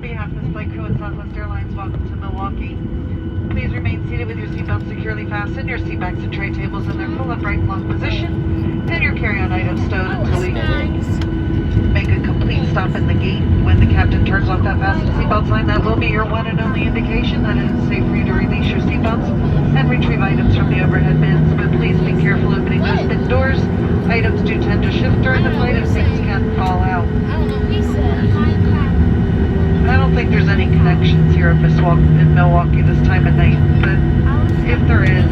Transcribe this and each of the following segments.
On behalf of the flight crew at Southwest Airlines, welcome to Milwaukee. Please remain seated with your seatbelt securely fastened, your seat backs and tray tables in their full upright and long position, and your carry-on items stowed until we make a complete stop in the gate. When the captain turns off that fasten seatbelt sign, that will be your one and only indication that it is safe for you to release your seatbelts and retrieve items from the overhead bins. But please be careful opening those bin doors. Items do tend to shift during the flight and things can fall out. I don't think there's any connections here in Milwaukee this time of night, but if there is,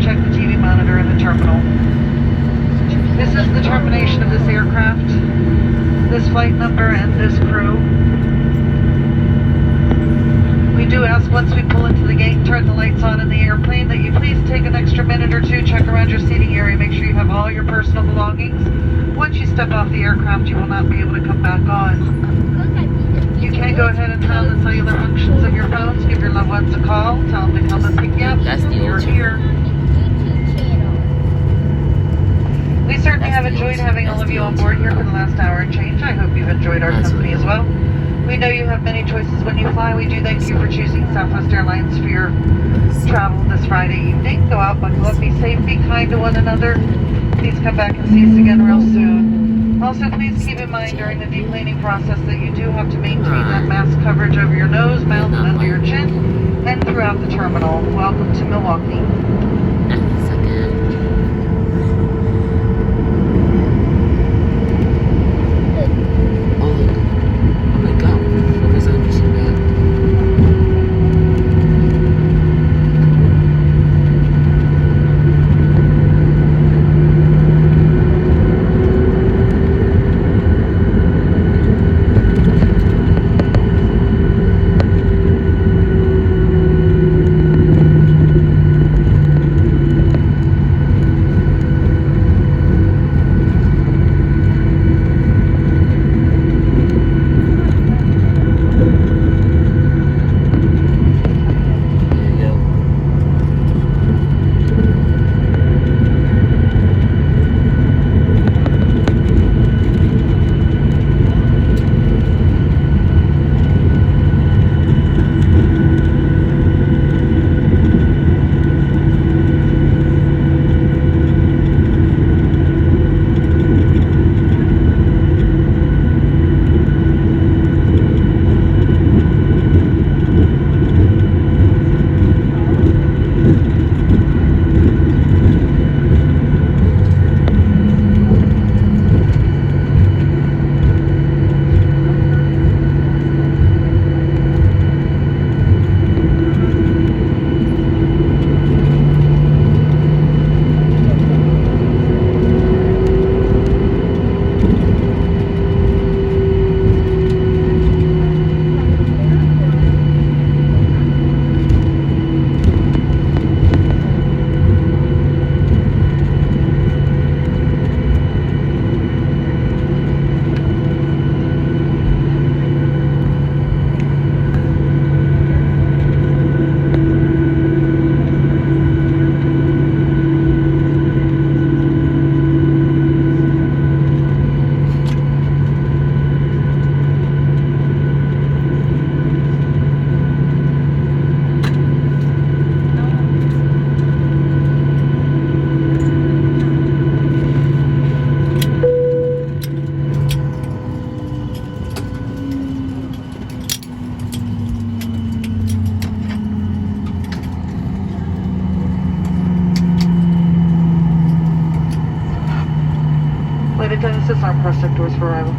check the TV monitor in the terminal. This is the termination of this aircraft, this flight number, and this crew. We do ask once we pull into the gate and turn the lights on in the airplane that you please take an extra minute or two, check around your seating area, make sure you have all your personal belongings. Once you step off the aircraft, you will not be able to come back on. You can go ahead and turn on the cellular functions of your phones, give your loved ones a call, tell them to come and pick you up. You're here. We certainly have enjoyed having all of you on board here for the last hour and change. I hope you've enjoyed our company as well. We know you have many choices when you fly. We do thank you for choosing Southwest Airlines for your travel this Friday evening. Go out, buckle up, be safe, be kind to one another. Please come back and see us again real soon. Also, please keep in mind during the deplaning process that you do have to maintain that mask coverage over your nose, mouth, and under your chin, and throughout the terminal. Welcome to Milwaukee. Flight attendants, disarm cross check doors for arrival.